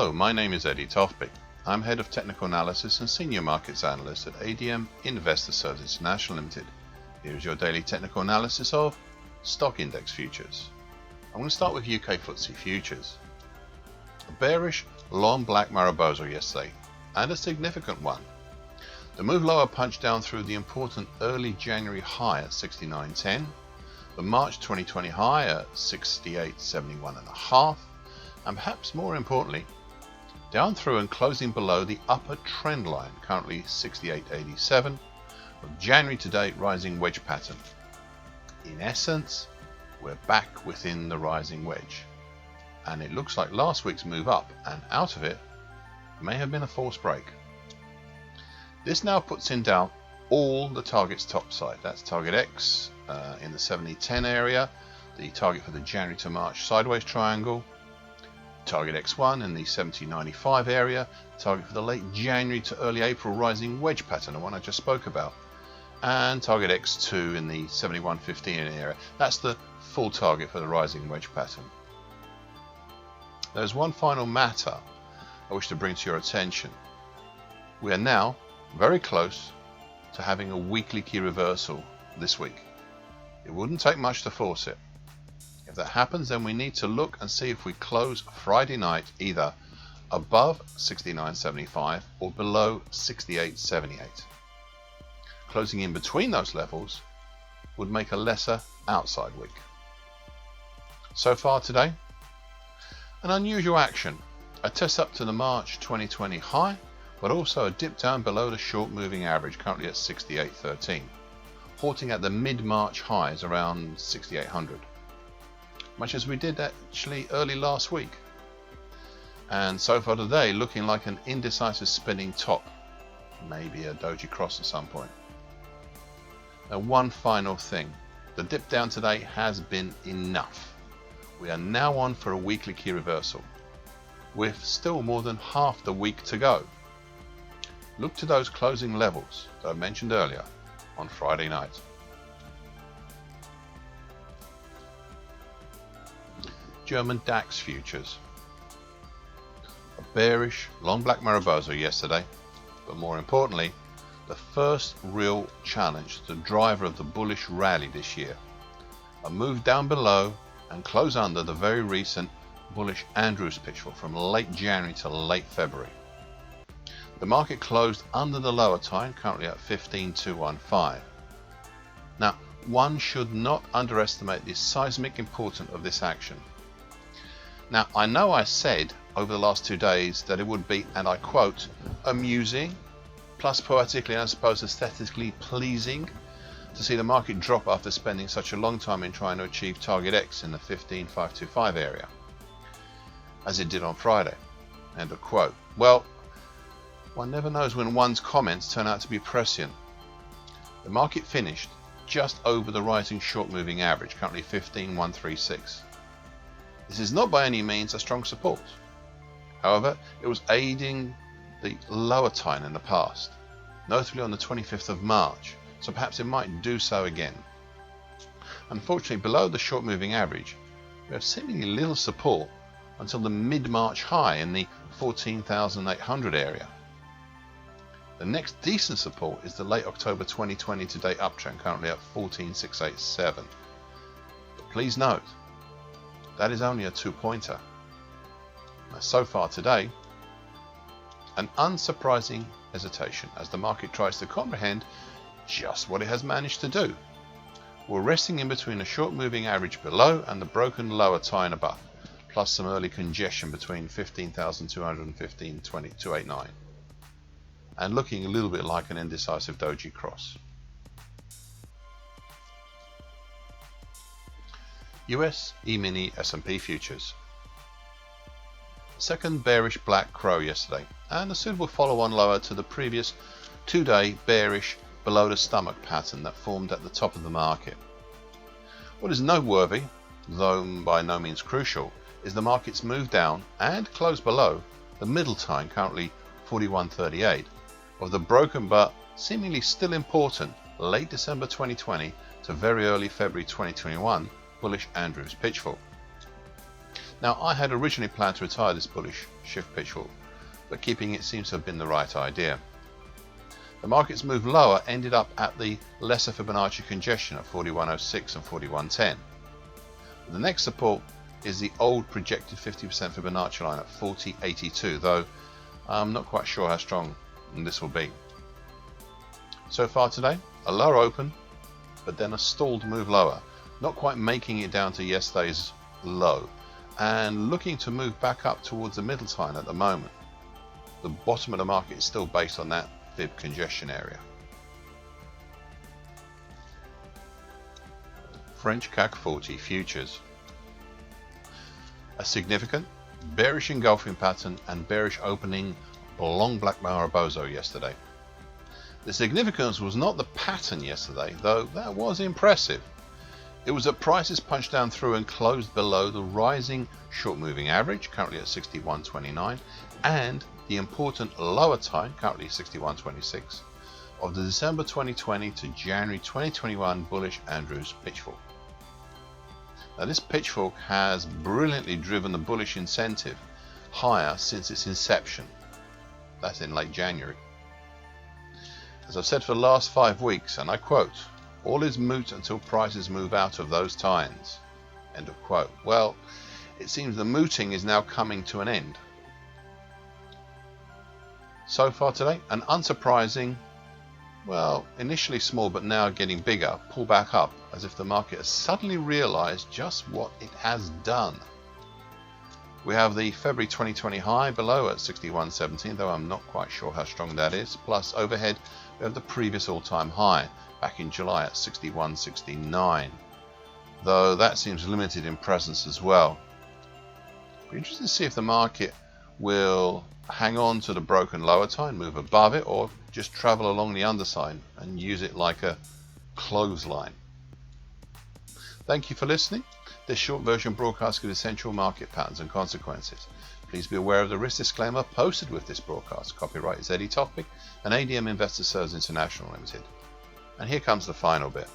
Hello, my name is Eddie Tofpik. I'm Head of Technical Analysis and Senior Markets Analyst at ADM Investor Services International Limited. Here is your daily technical analysis of stock index futures. I'm going to start with UK FTSE futures. A bearish long black Mariposa yesterday, and a significant one. The move lower punched down through the important early January high at 69.10, the March 2020 high at 68.71.5, and perhaps more importantly, down through and closing below the upper trend line, currently 68.87, of January to date rising wedge pattern. In essence, we're back within the rising wedge, and it looks like last week's move up and out of it may have been a false break. This now puts in doubt all the targets topside. That's target X in the 70.10 area, the target for the January to March sideways triangle, target X1 in the 70.95 area, target for the late January to early April rising wedge pattern, the one I just spoke about, and target X2 in the 71.15 area. That's the full target for the rising wedge pattern. There's one final matter I wish to bring to your attention. We are now very close to having a weekly key reversal this week. It wouldn't take much to force it. If that happens, then we need to look and see if we close Friday night either above 69.75 or below 68.78. Closing in between those levels would make a lesser outside week. So far today, an unusual action. A test up to the March 2020 high, but also a dip down below the short moving average, currently at 68.13, halting at the mid-March highs around 6800. Much as we did actually early last week, and so far today looking like an indecisive spinning top, maybe a doji cross at some point. Now, one final thing, the dip down today has been enough. We are now on for a weekly key reversal, with still more than half the week to go. Look to those closing levels that I mentioned earlier on Friday night. German DAX futures. A bearish long black Mariposa yesterday, but more importantly, the first real challenge, the driver of the bullish rally this year. A move down below and close under the very recent bullish Andrews pitchfork from late January to late February. The market closed under the lower time, currently at 15.215. Now, one should not underestimate the seismic importance of this action. Now, I know I said over the last 2 days that it would be, and I quote, amusing, plus poetically and I suppose aesthetically pleasing, to see the market drop after spending such a long time in trying to achieve target X in the 15.525 area, as it did on Friday. End of quote. Well, one never knows when one's comments turn out to be prescient. The market finished just over the rising short moving average, currently 15.136. This is not by any means a strong support. However, it was aiding the lower time in the past, notably on the 25th of March, so perhaps it might do so again. Unfortunately, below the short moving average, we have seemingly little support until the mid-March high in the 14,800 area. The next decent support is the late October 2020 to date uptrend, currently at 14,687. But please note, that is only a 2-pointer. Now, so far today, an unsurprising hesitation as the market tries to comprehend just what it has managed to do. We're resting in between a short moving average below and the broken lower tie above, plus some early congestion between 15,200 and 15,289, and looking a little bit like an indecisive doji cross. US E-mini S&P futures. Second bearish black crow yesterday, and a suitable follow-on lower to the previous 2-day bearish below the stomach pattern that formed at the top of the market. What is noteworthy, though by no means crucial, is the market's move down and close below the middle time, currently 41.38, of the broken but seemingly still important late December 2020 to very early February 2021 bullish Andrews pitchfork. Now, I had originally planned to retire this bullish shift pitchfork, but keeping it seems to have been the right idea. The market's move lower ended up at the lesser Fibonacci congestion at 41.06 and 41.10. The next support is the old projected 50% Fibonacci line at 40.82, though I'm not quite sure how strong this will be. So far today, a lower open, but then a stalled move lower, not quite making it down to yesterday's low, and looking to move back up towards the middle time at the moment. The bottom of the market is still based on that fib congestion area. French CAC 40 futures. A significant bearish engulfing pattern and bearish opening long black Mariposa yesterday. The significance was not the pattern yesterday, though that was impressive. It was that prices punched down through and closed below the rising short moving average, currently at 61.29, and the important lower time, currently 61.26, of the December 2020 to January 2021 bullish Andrews pitchfork. Now, this pitchfork has brilliantly driven the bullish incentive higher since its inception. That's in late January. As I've said for the last 5 weeks, and I quote, "All is moot until prices move out of those tines." End of quote. Well, it seems the mooting is now coming to an end. So far today, an unsurprising, well, initially small but now getting bigger, pull back up as if the market has suddenly realized just what it has done. We have the February 2020 high below at 61.17, though I'm not quite sure how strong that is. Plus overhead, we have the previous all-time high back in July at 61.69, though that seems limited in presence as well. Be interested to see if the market will hang on to the broken lower time, move above it, or just travel along the underside and use it like a clothesline. Thank you for listening. This short version broadcast gives essential market patterns and consequences. Please be aware of the risk disclaimer posted with this broadcast. Copyright is Tofpik and ADM Investor Services International Limited. And here comes the final bit.